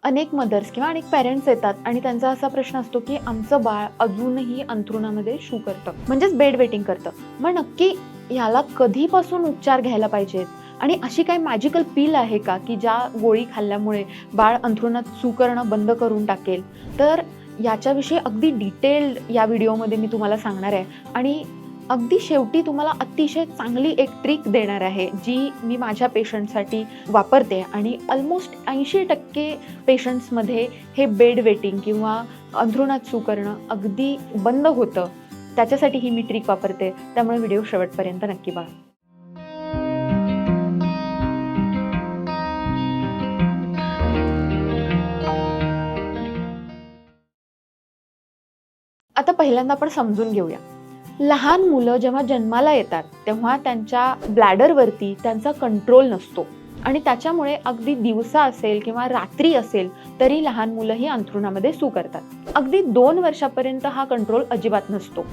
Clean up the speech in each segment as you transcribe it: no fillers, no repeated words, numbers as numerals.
अनेक मदर्स किंवा अनेक पेरेंट्स येतात आणि त्यांचा असा प्रश्न असतो की आमचं बाळ अजूनही अंथरुणामध्ये शू करतं, म्हणजेच बेड वेटिंग करतं. मग नक्की ह्याला कधीपासून उपचार घ्यायला पाहिजेत आणि अशी काही मॅजिकल पिल आहे का की ज्या गोळी खाल्ल्यामुळे बाळ अंथरुणात शू करणं बंद करून टाकेल? तर याच्याविषयी अगदी डिटेल्ड या व्हिडिओमध्ये मी तुम्हाला सांगणार आहे आणि अगदी शेवटी तुम्हाला अतिशय चांगली एक ट्रिक देणार आहे, जी मी माझ्या पेशंटसाठी वापरते आणि ऑलमोस्ट 80% पेशंट्समध्ये हे बेड वेटिंग किंवा अंथरुणात सू करणं अगदी बंद होतं. त्याच्यासाठी ही मी ट्रिक वापरते, त्यामुळे व्हिडिओ शेवटपर्यंत नक्की बघा. आता पहिल्यांदा आपण समजून घेऊया. लहान मुलं जेव्हा जन्माला येतात तेव्हा त्यांच्या ब्लॅडरवरती त्यांचा कंट्रोल नसतो आणि त्याच्यामुळे अगदी दिवसा असेल किंवा रात्री असेल तरी लहान मुलं ही अंथरुणामध्ये सू करतात. अगदी 2 वर्षापर्यंत हा कंट्रोल अजिबात नसतो,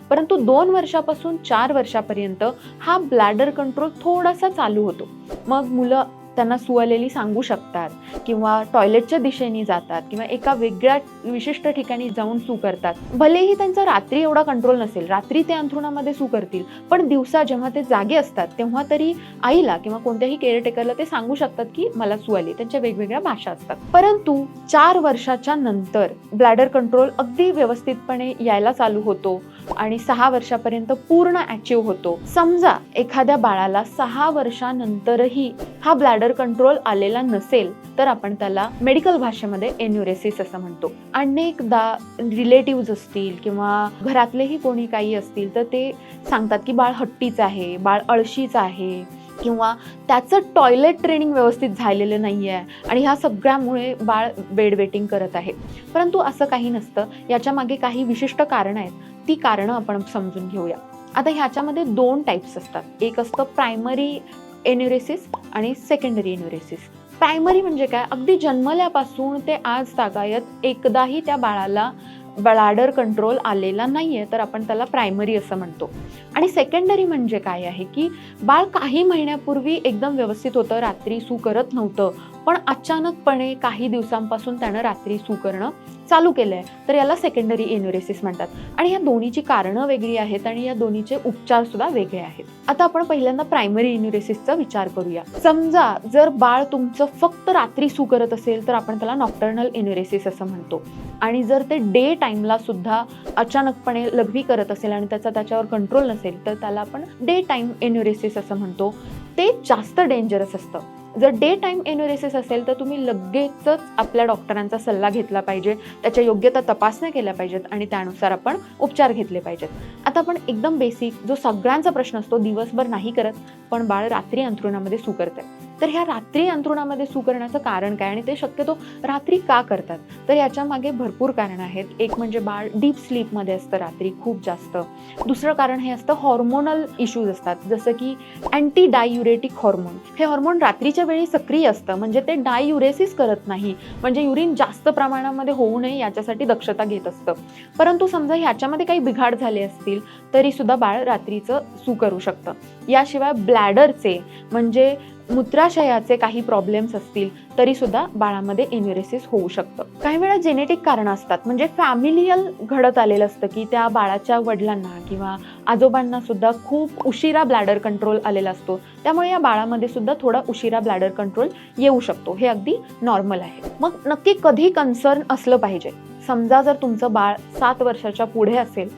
परंतु 2 वर्षापासून 4 वर्षापर्यंत हा ब्लॅडर कंट्रोल थोडासा चालू होतो. मग मुलं त्यांना सू आलेली सांगू शकतात किंवा टॉयलेटच्या दिशेने जातात किंवा एका वेगळ्या विशिष्ट ठिकाणी जाऊन सू करतात. भलेही त्यांचा रात्री एवढा कंट्रोल नसेल, रात्री ते अंथरुणामध्ये सू करतील, पण दिवसा जेव्हा ते जागे असतात तेव्हा तरी आईला किंवा कोणत्याही केअरटेकरला ते सांगू शकतात की मला सू आली. त्यांच्या वेगवेगळ्या भाषा असतात. परंतु 4 वर्षाच्या नंतर ब्लॅडर कंट्रोल अगदी व्यवस्थितपणे यायला चालू होतो आणि 6 वर्षापर्यंत पूर्ण ॲचिव्ह होतो. समजा एखाद्या बाळाला 6 वर्षानंतरही हा ब्लॅडर कंट्रोल आलेला नसेल तर आपण त्याला मेडिकल भाषेमध्ये एन्युरेसिस असं म्हणतो. अनेकदा रिलेटिव्ह असतील किंवा घरातलेही कोणी काही असतील तर ते सांगतात की बाळ हट्टीच आहे, बाळ अळशीच आहे किंवा त्याचं टॉयलेट ट्रेनिंग व्यवस्थित झालेलं नाही आहे आणि ह्या सगळ्यामुळे बाळ बेड वेटिंग करत आहे. परंतु असं काही नसतं. याच्या मागे काही विशिष्ट कारणं आहेत. ती कारणं आपण समजून घेऊया. आता ह्याच्यामध्ये 2 टाईप्स असतात. एक असतं प्रायमरी एन्युरेसिस आणि सेकंडरी एन्युरेसिस. प्रायमरी म्हणजे काय? अगदी जन्मल्यापासून ते आज तागायत एकदाही त्या बाळाला ब्लॅडर कंट्रोल आलेला नाहीये तर आपण त्याला प्रायमरी असं म्हणतो. आणि सेकंडरी म्हणजे काय आहे की बाळ काही महिन्यापूर्वी एकदम व्यवस्थित होतं, रात्री सू करत नव्हतं, पण अचानकपणे काही दिवसांपासून त्यानं रात्री सू करणं चालू केलंय, तर याला सेकंडरी एन्युरेसिस म्हणतात. आणि या दोन्हीची कारणं वेगळी आहेत आणि या दोन्हीचे उपचार सुद्धा वेगळे आहेत. आता आपण पहिल्यांदा प्रायमरी एन्युरेसिसचा विचार करूया. समजा जर बाळ तुमचं फक्त रात्री सू करत असेल तर आपण त्याला नॉक्टर्नल एन्युरेसिस असं म्हणतो. आणि जर ते डे टाईमला सुद्धा अचानकपणे लघवी करत असेल आणि त्याच्यावर कंट्रोल नसेल तर त्याला आपण डे टाईम एन्युरेसिस असं म्हणतो. ते जास्त डेंजरस असतं. जर डे टाईम एन्युरेसिस असेल तर तुम्ही लगेचच आपल्या डॉक्टरांचा सल्ला घेतला पाहिजे, त्याच्या योग्यता तपासण्या केल्या पाहिजेत आणि त्यानुसार आपण उपचार घेतले पाहिजेत. आता आपण एकदम बेसिक जो सगळ्यांचा प्रश्न असतो, दिवसभर नाही करत पण बाळ रात्री अंथरुणामध्ये सू करते, तर ह्या रात्री अंथरुणामध्ये सू करण्याचं कारण काय आणि ते शक्यतो रात्री का करतात? तर याच्या मागे भरपूर कारणं आहेत. एक म्हणजे बाळ डीप स्लीपमध्ये असतं रात्री खूप जास्त. दुसरं कारण हे असतं हॉर्मोनल इश्यूज असतात, जसं की अँटी डाययुरेटिक हॉर्मोन. हे हॉर्मोन रात्रीच्या वेळी सक्रिय असतं, म्हणजे ते डाययुरेसिस करत नाही, म्हणजे युरिन जास्त प्रमाणामध्ये होऊ नये याच्यासाठी दक्षता घेत असतं. परंतु समजा ह्याच्यामध्ये काही बिघाड झाले असतील तरी सुद्धा बाळ रात्रीचं सू करू शकतं. याशिवाय ब्लॅडरचे म्हणजे मूत्राशयाचे काही प्रॉब्लेम्स असतील तरी सुद्धा बाळामध्ये एन्युरेसिस होऊ शकतं. काही वेळा जेनेटिक कारणं असतात, म्हणजे फॅमिलियल घडत आलेलं असतं की त्या बाळाच्या वडिलांना किंवा आजोबांना सुद्धा खूप उशिरा ब्लॅडर कंट्रोल आलेला असतो, त्यामुळे या बाळामध्ये सुद्धा थोडा उशिरा ब्लॅडर कंट्रोल येऊ शकतो. हे अगदी नॉर्मल आहे. मग नक्की कधी कन्सर्न असलं पाहिजे? समजा जर तुमचं बाळ 7 वर्षाच्या पुढे असेल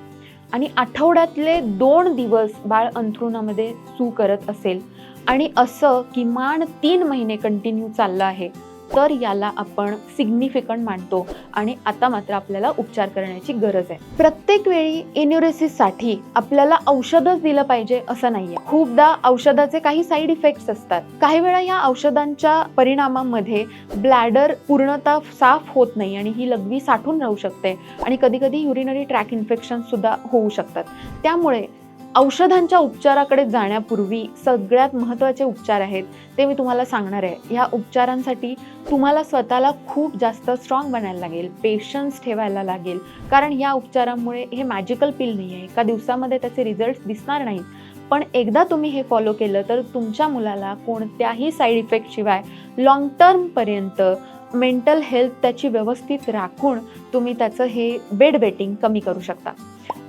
आणि आठवड्यातले 2 दिवस बाळ अंथरुणामध्ये सू करत असेल आणि असं किमान 3 महिने कंटिन्यू चाललं आहे तर याला आपण सिग्निफिकंट मानतो आणि आता मात्र आपल्याला उपचार करण्याची गरज आहे. प्रत्येक वेळी एन्युरेसिससाठी आपल्याला औषधच दिलं पाहिजे असं नाहीये. खूपदा औषधाचे काही साईड इफेक्ट्स असतात. काही वेळा या औषधांच्या परिणामामध्ये ब्लॅडर पूर्णतः साफ होत नाही आणि ही लघवी साठून राहू शकते आणि कधी कधी युरिनरी ट्रॅक इन्फेक्शन सुद्धा होऊ शकतात. त्यामुळे औषधांच्या उपचाराकडे जाण्यापूर्वी सगळ्यात महत्त्वाचे उपचार आहेत ते मी तुम्हाला सांगणार आहे. ह्या उपचारांसाठी तुम्हाला स्वतःला खूप जास्त स्ट्रॉंग बनायला लागेल, पेशन्स ठेवायला लागेल, कारण या उपचारांमुळे हे मॅजिकल पिल नाही आहे. एका दिवसामध्ये त्याचे रिझल्ट्स दिसणार नाहीत, पण एकदा तुम्ही हे फॉलो केलं तर तुमच्या मुलाला कोणत्याही साईड इफेक्ट शिवाय लॉंग टर्मपर्यंत मेंटल हेल्थ त्याची व्यवस्थित राखून तुम्ही त्याचं हे बेड वेटिंग कमी करू शकता.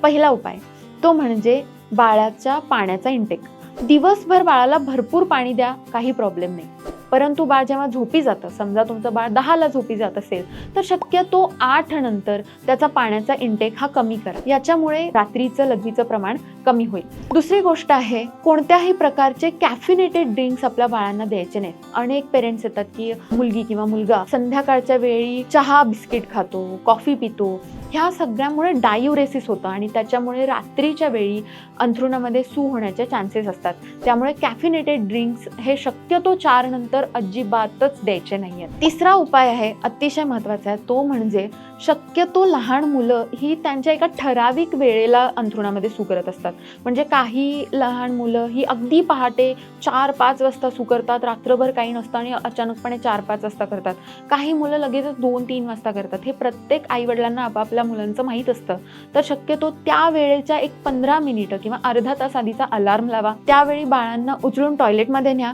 पहिला उपाय तो म्हणजे बाळाच्या पाण्याचा इंटेक. दिवसभर बाळाला भरपूर पाणी द्या, काही प्रॉब्लेम नाही. परंतु बाळ जेव्हा झोपी जातं, समजा तुमचं बाळ 10ला झोपी जात असेल तर शक्यतो 8 नंतर त्याचा पाण्याचा इंटेक हा कमी करा. याच्यामुळे रात्रीचं लघवीचं प्रमाण कमी होईल. दुसरी गोष्ट आहे, कोणत्याही प्रकारचे कॅफिनेटेड ड्रिंक्स आपल्या बाळांना द्यायचे नाहीत. अनेक पेरेंट्स येतात की मुलगी किंवा मुलगा संध्याकाळच्या वेळी चहा बिस्किट खातो, कॉफी पितो. ह्या सगळ्यामुळे डायुरेसिस होतं आणि त्याच्यामुळे रात्रीच्या वेळी अंथरुणामध्ये सू होण्याचे चान्सेस असतात. त्यामुळे कॅफिनेटेड ड्रिंक्स हे शक्यतो 4 नंतर अजिबातच द्यायचे नाहीयेत. तिसरा उपाय आहे, अतिशय महत्त्वाचा आहे, तो म्हणजे शक्यतो लहान मुलं ही त्यांच्या एका ठराविक वेळेला अंथरुणामध्ये सू करत असतात. म्हणजे काही लहान मुलं ही अगदी पहाटे 4-5 वाजता सू करतात, रात्रभर काही नसतं आणि अचानकपणे 4-5 वाजता करतात. काही मुलं लगेचच 2-3 वाजता करतात. हे प्रत्येक आईवडिलांना आपापल्या मुलांचं माहीत असतं. तर शक्यतो त्या वेळेच्या एक 15 मिनिटं किंवा अर्धा तास आधीचा अलार्म लावा. त्यावेळी बाळांना उचलून टॉयलेटमध्ये न्या,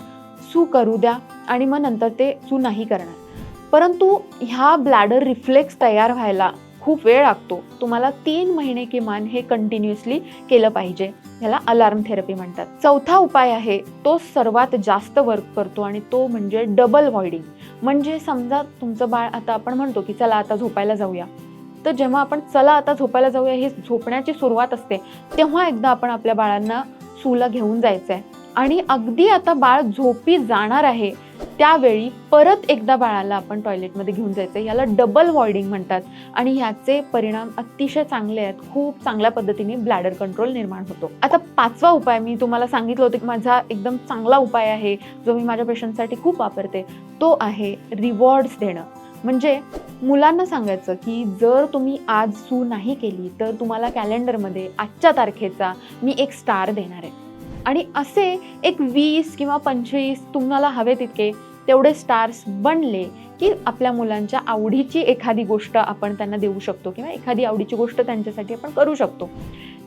सू करू द्या आणि मग नंतर ते सू नाही करणार. परंतु ह्या ब्लॅडर रिफ्लेक्स तयार व्हायला खूप वेळ लागतो. तुम्हाला 3 महिने किमान हे कंटिन्युअसली केलं पाहिजे. ह्याला अलार्म थेरपी म्हणतात. चौथा उपाय आहे, तो सर्वात जास्त वर्क करतो आणि तो म्हणजे डबल व्हॉइडिंग. म्हणजे समजा तुमचं बाळ, आता आपण म्हणतो की चला आता झोपायला जाऊया, तर जेव्हा आपण चला आता झोपायला जाऊया ही झोपण्याची सुरुवात असते, तेव्हा एकदा आपण आपल्या बाळांना सूला घेऊन जायचं आहे आणि अगदी आता बाळ झोपी जाणार आहे त्यावेळी परत एकदा बाळाला आपण टॉयलेटमध्ये घेऊन जायचं. याला डबल व्हॉइडिंग म्हणतात आणि ह्याचे परिणाम अतिशय चांगले आहेत. खूप चांगल्या पद्धतीने ब्लॅडर कंट्रोल निर्माण होतो. आता 5वा उपाय मी तुम्हाला सांगितलं होतं की माझा एकदम चांगला उपाय आहे, जो मी माझ्या पेशंटसाठी खूप वापरते, तो आहे रिवॉर्ड्स देणं. म्हणजे मुलांना सांगायचं की जर तुम्ही आज सू नाही केली तर तुम्हाला कॅलेंडरमध्ये आजच्या तारखेचा मी एक स्टार देणार आहे. आणि असे एक 20 किंवा 25 तुम्हाला हवे तितके तेवढे स्टार्स बनले की आपल्या मुलांच्या आवडीची एखादी गोष्ट आपण त्यांना देऊ शकतो किंवा एखादी आवडीची गोष्ट त्यांच्यासाठी आपण करू शकतो.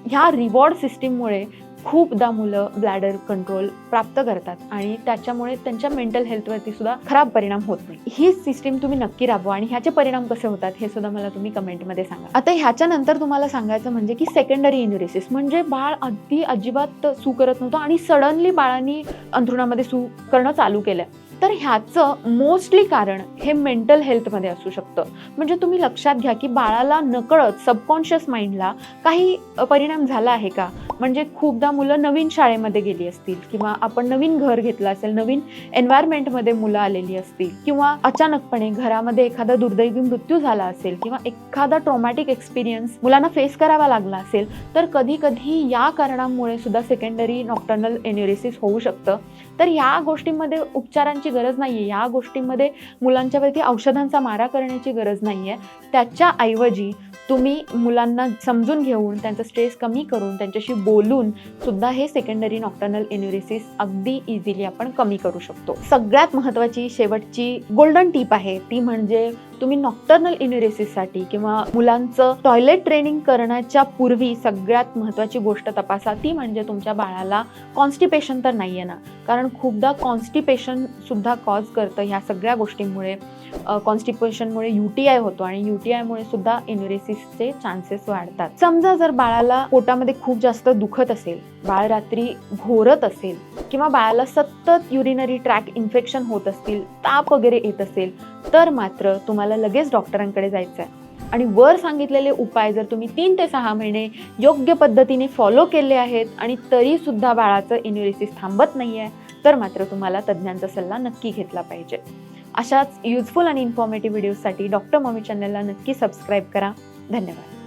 ह्या रिवॉर्ड सिस्टीममुळे खूपदा मुलं ब्लॅडर कंट्रोल प्राप्त करतात आणि त्याच्यामुळे त्यांच्या मेंटल हेल्थवरती सुद्धा खराब परिणाम होत नाही. ही सिस्टीम तुम्ही नक्की राबवा आणि ह्याचे परिणाम कसे होतात हे सुद्धा मला तुम्ही कमेंटमध्ये सांगा. आता ह्याच्यानंतर तुम्हाला सांगायचं म्हणजे की सेकंडरी एन्युरेसिस, म्हणजे बाळ अजिबात सू करत नव्हतं आणि सडनली बाळांनी अंथरुणामध्ये सू करणं चालू केलं. तर ह्याचं मोस्टली कारण हे मेंटल हेल्थमध्ये असू शकतं. म्हणजे तुम्ही लक्षात घ्या की बाळाला नकळत सबकॉन्शियस माइंडला काही परिणाम झाला आहे का. म्हणजे खूपदा मुलं नवीन शाळेमध्ये गेली असतील किंवा आपण नवीन घर घेतलं असेल, नवीन एन्व्हायरमेंटमध्ये मुलं आलेली असतील किंवा अचानकपणे घरामध्ये एखादा दुर्दैवी मृत्यू झाला असेल किंवा एखादा ट्रॉमॅटिक एक्सपिरियन्स मुलांना फेस करावा लागला असेल, तर कधी कधी या कारणामुळे सुद्धा सेकंडरी नॉक्टर्नल एन्युरेसिस होऊ शकतं. तर या गोष्टींमध्ये उपचारांची गरज नाहीये, या गोष्टींमध्ये मुलांच्यावरती औषधांचा मारा करण्याची गरज नाहीये. त्याच्याऐवजी तुम्ही मुलांना समजून घेऊन त्यांचा स्ट्रेस कमी करून त्यांच्याशी बोलून सुद्धा हे सेकंडरी नॉक्टर्नल एन्युरेसिस अगदी इझिली आपण कमी करू शकतो. सगळ्यात महत्त्वाची शेवटची गोल्डन टीप आहे ती म्हणजे तुम्ही नॉक्टर्नल एन्युरेसिससाठी किंवा मुलांचं टॉयलेट ट्रेनिंग करण्याच्या पूर्वी सगळ्यात महत्त्वाची गोष्ट तपासा, ती म्हणजे तुमच्या बाळाला कॉन्स्टिपेशन तर नाही आहे ना. कारण खूपदा कॉन्स्टिपेशन सुद्धा कॉज करतं ह्या सगळ्या गोष्टींमुळे. कॉन्स्टिपेशनमुळे UTI होतो आणि UTIमुळे सुद्धा एन्युरेसिसचे चान्सेस वाढतात. समजा जर बाळाला पोटामध्ये खूप जास्त दुखत असेल, बाळ रात्री घोरत असेल किंवा बाळाला सतत युरिनरी ट्रॅक इन्फेक्शन होत असतील, ताप वगैरे येत असेल, तर मात्र तुम्हाला लगेच डॉक्टरांकडे जायचं आहे. आणि वर सांगितलेले उपाय जर तुम्ही 3 ते 6 महिने योग्य पद्धतीने फॉलो केले आहेत आणि तरी सुद्धा बाळाचं एन्युरेसिस थांबत नाही आहे, तर मात्र तुम्हाला तज्ज्ञांचा सल्ला नक्की घेतला पाहिजे. अशाच युजफुल आणि इन्फॉर्मेटिव्ह व्हिडिओसाठी डॉक्टर मम्मी चॅनलला नक्की सबस्क्राईब करा. धन्यवाद.